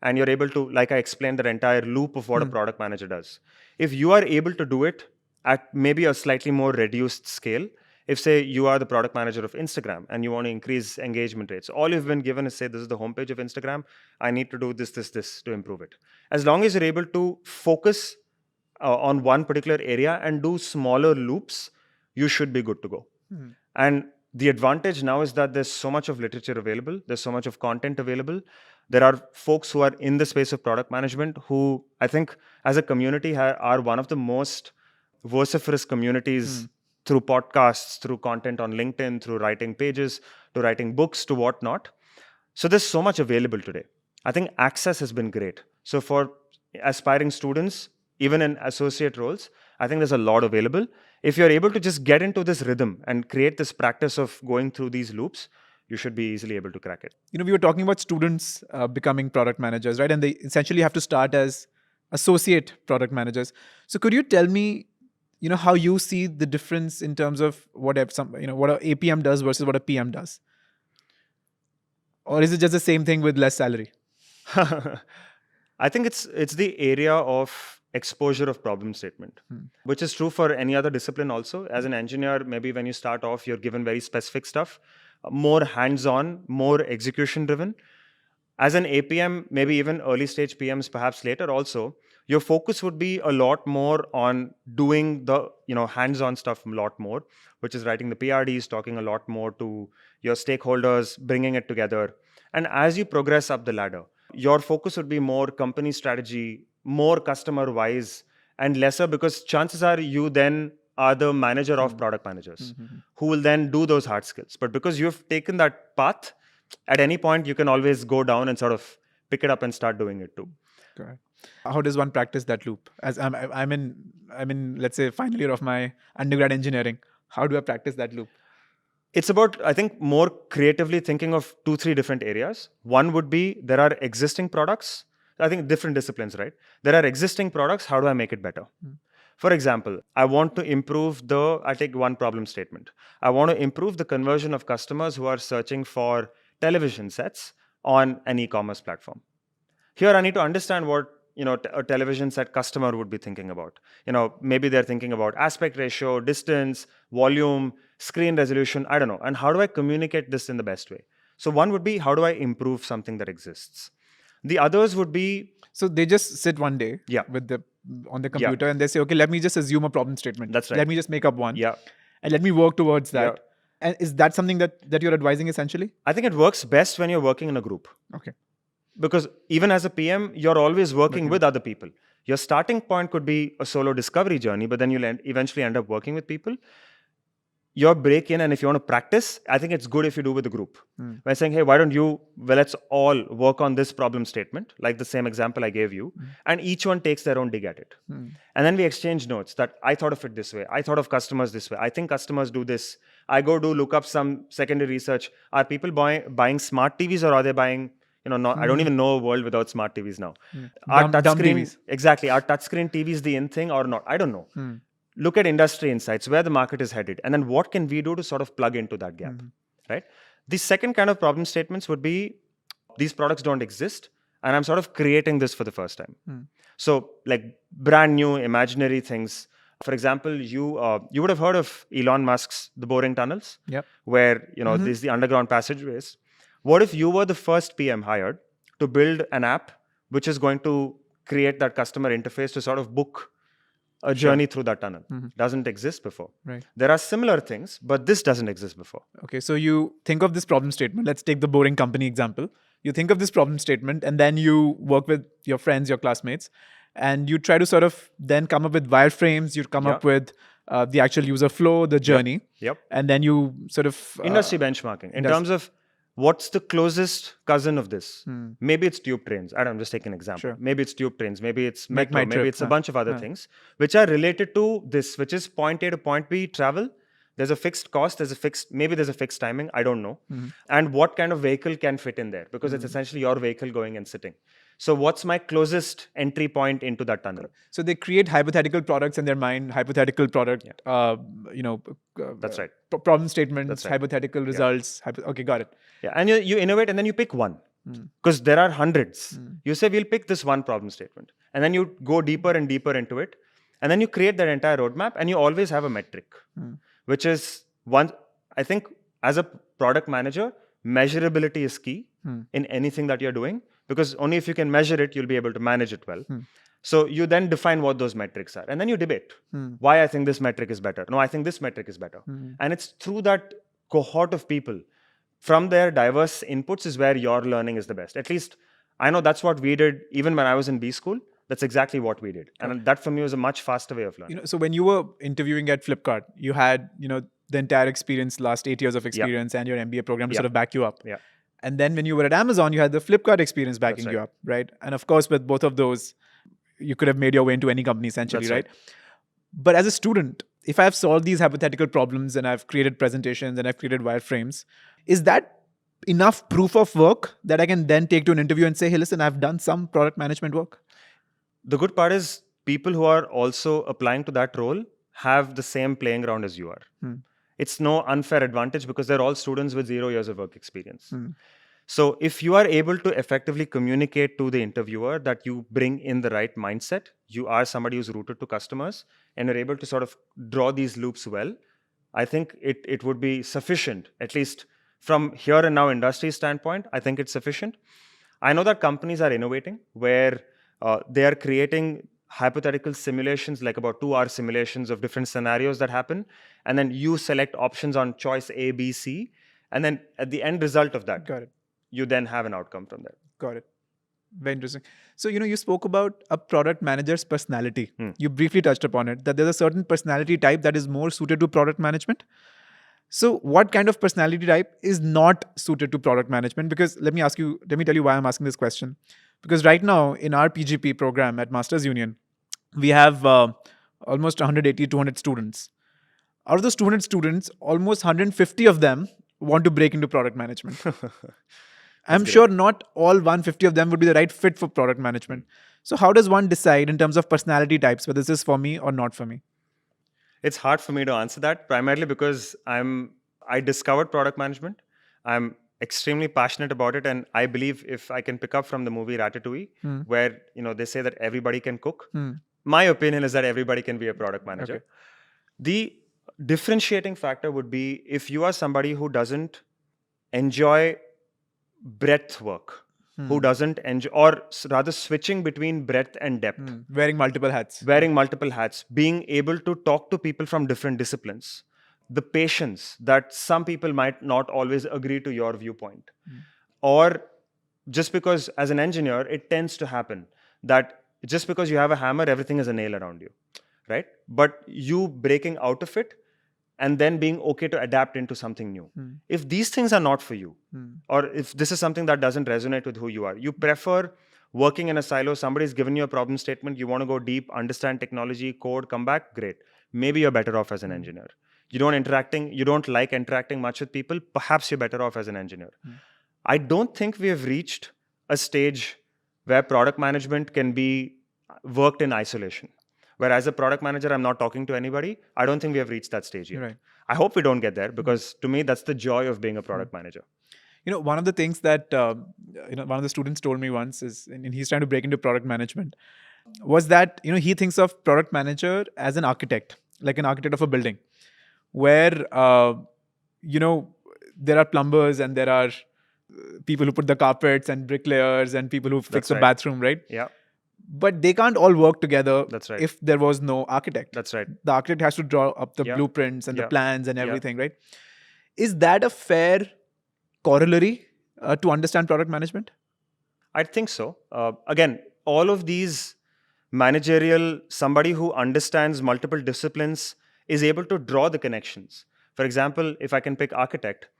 and you're able to, like I explained, the entire loop of what a product manager does, if you are able to do it at maybe a slightly more reduced scale, if say you are the product manager of Instagram and you want to increase engagement rates, all you've been given is say, this is the homepage of Instagram, I need to do this to improve it. As long as you're able to focus on one particular area and do smaller loops, you should be good to go. And the advantage now is that there's so much of literature available. There's so much of content available. There are folks who are in the space of product management who I think as a community are one of the most vociferous communities through podcasts, through content on LinkedIn, through writing pages, to writing books, to whatnot. So there's so much available today. I think access has been great. So for aspiring students, even in associate roles, I think there's a lot available. If you're able to just get into this rhythm and create this practice of going through these loops, you should be easily able to crack it. We were talking about students becoming product managers, right? And they essentially have to start as associate product managers. So could you tell me, how you see the difference in terms of what a APM does versus what a PM does? Or is it just the same thing with less salary? I think it's the area of exposure of problem statement, which is true for any other discipline also. As an engineer, maybe when you start off, you're given very specific stuff, more hands-on, more execution-driven. As an APM, maybe even early stage PMs, perhaps later also, your focus would be a lot more on doing the hands-on stuff a lot more, which is writing the PRDs, talking a lot more to your stakeholders, bringing it together. And as you progress up the ladder, your focus would be more company strategy, more customer-wise, and lesser, because chances are you then are the manager of product managers who will then do those hard skills. But because you've taken that path, at any point you can always go down and sort of pick it up and start doing it too. Correct. How does one practice that loop? As I'm in let's say final year of my undergrad engineering. How do I practice that loop? It's about, I think, more creatively thinking of 2-3 different areas. One would be, there are existing products. I think different disciplines, right? There are existing products. How do I make it better? For example, I want to improve I take one problem statement. I want to improve the conversion of customers who are searching for television sets on an e-commerce platform. Here, I need to understand what a television set customer would be thinking about. Maybe they're thinking about aspect ratio, distance, volume, screen resolution, I don't know. And how do I communicate this in the best way? So one would be, how do I improve something that exists? The others would be... So they just sit one day on the computer and they say, okay, let me just assume a problem statement. That's right. Let me just make up one. Yeah. And let me work towards that. Yeah. And is that something that you're advising essentially? I think it works best when you're working in a group. Okay. Because even as a PM, you're always working with other people. Your starting point could be a solo discovery journey, but then you'll eventually end up working with people. Your break in, and if you want to practice, I think it's good if you do with a group. By saying, hey, why don't let's all work on this problem statement, like the same example I gave you, and each one takes their own dig at it. And then we exchange notes that I thought of it this way. I thought of customers this way. I think customers do this. I look up some secondary research. Are people buying smart TVs, or are they buying... I don't even know a world without smart TVs now. Are touchscreen, exactly. Are touchscreen TVs the in thing or not? I don't know. Look at industry insights, where the market is headed, and then what can we do to sort of plug into that gap, right? The second kind of problem statements would be, these products don't exist, and I'm sort of creating this for the first time. So like brand new imaginary things. For example, you would have heard of Elon Musk's The Boring Tunnels, where there's the underground passageways. What if you were the first PM hired to build an app which is going to create that customer interface to sort of book a journey through that tunnel? Doesn't exist before. Right. There are similar things, but this doesn't exist before. Okay, so you think of this problem statement. Let's take the boring company example. You think of this problem statement, and then you work with your friends, your classmates, and you try to sort of then come up with wireframes. You come up with the actual user flow, the journey. And then you sort of... industry benchmarking in terms of what's the closest cousin of this. Maybe it's tube trains. I'm just taking an example. Maybe it's tube trains. Maybe it's metro. Maybe it's a bunch of other things which are related to this, which is point A to point B travel. There's a fixed cost. Maybe there's a fixed timing. I don't know. And what kind of vehicle can fit in there? Because it's essentially your vehicle going and sitting. So what's my closest entry point into that tunnel? So they create hypothetical products in their mind, hypothetical product, that's right. Problem statements, hypothetical results. Okay, got it. Yeah, and you innovate, and then you pick one. Because there are hundreds. You say, we'll pick this one problem statement. And then you go deeper and deeper into it. And then you create that entire roadmap, and you always have a metric, which is one, I think, as a product manager, measurability is key in anything that you're doing. Because only if you can measure it, you'll be able to manage it well. So you then define what those metrics are. And then you debate why I think this metric is better. No, I think this metric is better. And it's through that cohort of people, from their diverse inputs, is where your learning is the best. At least I know that's what we did even when I was in B school. That's exactly what we did. And that for me was a much faster way of learning. So when you were interviewing at Flipkart, you had, the entire experience, last 8 years of experience and your MBA program to sort of back you up. Yeah. And then when you were at Amazon, you had the Flipkart experience backing right. you up, right? And of course, with both of those, you could have made your way into any company essentially, That's right? But as a student, if I've solved these hypothetical problems and I've created presentations and I've created wireframes, is that enough proof of work that I can then take to an interview and say, hey, listen, I've done some product management work? The good part is people who are also applying to that role have the same playing ground as you are. It's no unfair advantage because they're all students with 0 years of work experience. So if you are able to effectively communicate to the interviewer that you bring in the right mindset, you are somebody who's rooted to customers, and you're able to sort of draw these loops well, I think it would be sufficient, at least from here and now industry standpoint. I think it's sufficient. I know that companies are innovating where they are creating hypothetical simulations, like about 2-hour simulations of different scenarios that happen. And then you select options on choice A, B, C. And then at the end result of that, Got it. you then have an outcome from there. Got it. Very interesting. So, you spoke about a product manager's personality. You briefly touched upon it, that there's a certain personality type that is more suited to product management. So what kind of personality type is not suited to product management? Because let me tell you why I'm asking this question. Because right now in our PGP program at Masters Union, we have almost 180, 200 students. Out of those 200 students, almost 150 of them want to break into product management. I'm sure not all 150 of them would be the right fit for product management. So how does one decide in terms of personality types, whether this is for me or not for me? It's hard for me to answer that, primarily because I discovered product management. I'm extremely passionate about it, and I believe if I can pick up from the movie Ratatouille, where they say that everybody can cook, my opinion is that everybody can be a product manager. Okay. The differentiating factor would be if you are somebody who doesn't enjoy breadth work, who doesn't enjoy, or rather switching between breadth and depth. Wearing multiple hats. Being able to talk to people from different disciplines. The patience that some people might not always agree to your viewpoint. Or just because as an engineer, it tends to happen that just because you have a hammer, everything is a nail around you, right? But you breaking out of it and then being okay to adapt into something new. If these things are not for you, or if this is something that doesn't resonate with who you are, you prefer working in a silo, somebody's given you a problem statement, you want to go deep, understand technology, code, come back, great. Maybe you're better off as an engineer. You don't like interacting much with people, perhaps you're better off as an engineer. I don't think we have reached a stage where product management can be worked in isolation. Where as a product manager, I'm not talking to anybody. I don't think we have reached that stage yet. Right. I hope we don't get there, because to me, that's the joy of being a product manager. One of the things that one of the students told me once is, and he's trying to break into product management, was that he thinks of product manager as an architect, like an architect of a building, where there are plumbers and there are people who put the carpets and bricklayers and people who fix the bathroom, right? Yeah. But they can't all work together. That's right. If there was no architect. That's right. The architect has to draw up the blueprints and the plans and everything, right? Is that a fair corollary to understand product management? I think so. Again, all of these managerial, somebody who understands multiple disciplines is able to draw the connections. For example, if I can pick architect,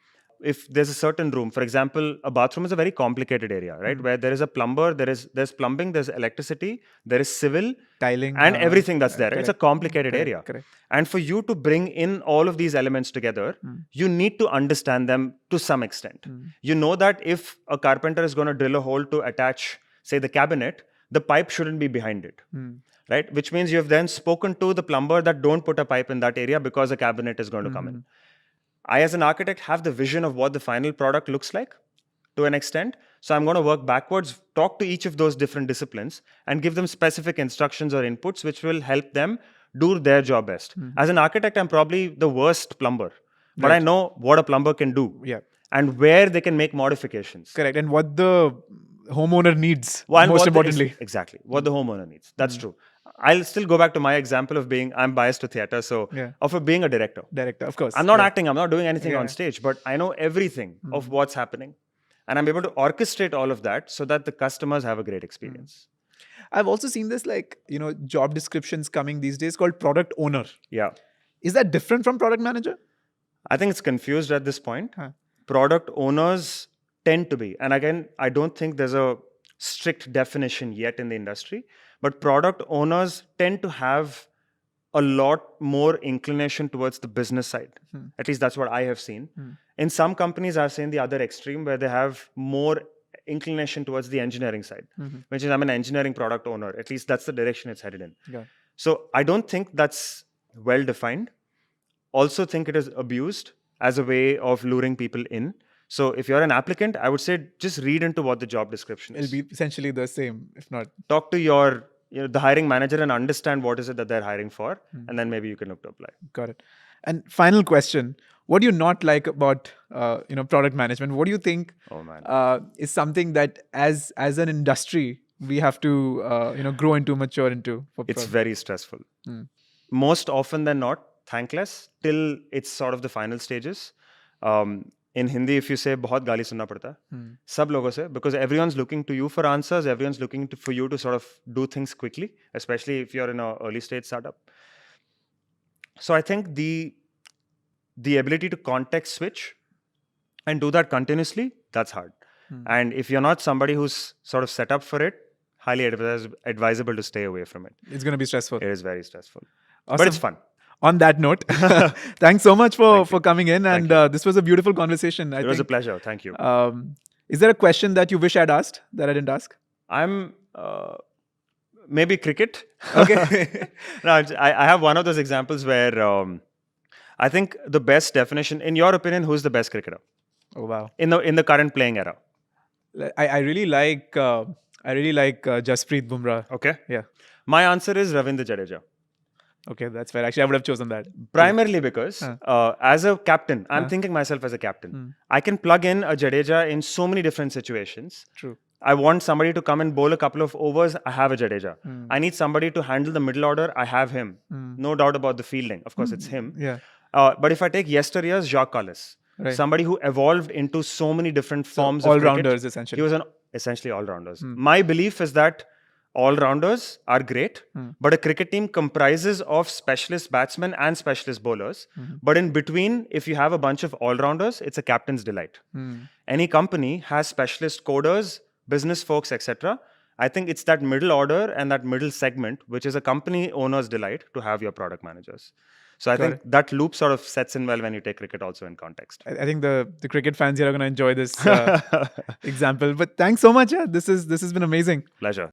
if there's a certain room, for example, a bathroom is a very complicated area, right? Where there is a plumber, there's plumbing, there's electricity, there is civil, tiling, and everything that's there. Correct. It's a complicated area. Correct. And for you to bring in all of these elements together, you need to understand them to some extent. You know that if a carpenter is going to drill a hole to attach, say, the cabinet, the pipe shouldn't be behind it. Right? Which means you have then spoken to the plumber that don't put a pipe in that area because a cabinet is going to come in. I, as an architect, have the vision of what the final product looks like to an extent. So I'm going to work backwards, talk to each of those different disciplines and give them specific instructions or inputs which will help them do their job best. As an architect, I'm probably the worst plumber, but I know what a plumber can do and where they can make modifications. Correct. And what the homeowner needs, most importantly. Exactly. What the homeowner needs. That's true. I'll still go back to my example of I'm biased to theater, so of being a director. Director, of course. I'm not acting, I'm not doing anything on stage, but I know everything of what's happening. And I'm able to orchestrate all of that so that the customers have a great experience. I've also seen this job descriptions coming these days called product owner. Yeah. Is that different from product manager? I think it's confused at this point. Huh. Product owners tend to be, and again, I don't think there's a strict definition yet in the industry, but product owners tend to have a lot more inclination towards the business side. At least that's what I have seen. In some companies, I've seen the other extreme where they have more inclination towards the engineering side, which is I'm an engineering product owner. At least that's the direction it's headed in. Yeah. So I don't think that's well defined. Also think it is abused as a way of luring people in. So if you're an applicant, I would say just read into what the job description is. It'll be essentially the same, if not. Talk to the hiring manager and understand what is it that they're hiring for, and then maybe you can look to apply. Got it. And final question: what do you not like about product management? What do you think is something that as an industry we have to grow into, mature into? It's very stressful. Most often than not, thankless till it's sort of the final stages. In Hindi, if you say बहुत गाली सुनना पड़ता है सब लोगों से, because everyone's looking to you for answers, everyone's looking for you to sort of do things quickly, especially if you're in an early stage startup. So I think the ability to context switch and do that continuously, that's hard. And if you're not somebody who's sort of set up for it, highly advisable to stay away from it. It's going to be stressful. It is very stressful. Awesome. But it's fun. On that note, thanks so much for coming in. And this was a beautiful conversation. It was a pleasure. Thank you. Is there a question that you wish I'd asked that I didn't ask? I'm maybe cricket. Okay. No, I have one of those examples where I think the best definition, in your opinion, who's the best cricketer? Oh, wow. In the current playing era. I really like Jasprit Bumrah. Okay. Yeah. My answer is Ravindra Jadeja. Okay, that's fair. Actually, I would have chosen that. Primarily because as a captain, I'm thinking myself as a captain. I can plug in a Jadeja in so many different situations. True. I want somebody to come and bowl a couple of overs. I have a Jadeja. I need somebody to handle the middle order. I have him. No doubt about the fielding. Of course, it's him. Yeah. But if I take yesteryear's Jacques Kallis, somebody who evolved into so many different forms of all-rounders, cricket, essentially. he was essentially all-rounders. My belief is that all-rounders are great, but a cricket team comprises of specialist batsmen and specialist bowlers. But in between, if you have a bunch of all-rounders, it's a captain's delight. Any company has specialist coders, business folks, etc. I think it's that middle order and that middle segment, which is a company owner's delight to have your product managers. So I think that loop sort of sets in well when you take cricket also in context. I think the cricket fans here are going to enjoy this example. But thanks so much. Yeah, this has been amazing. Pleasure.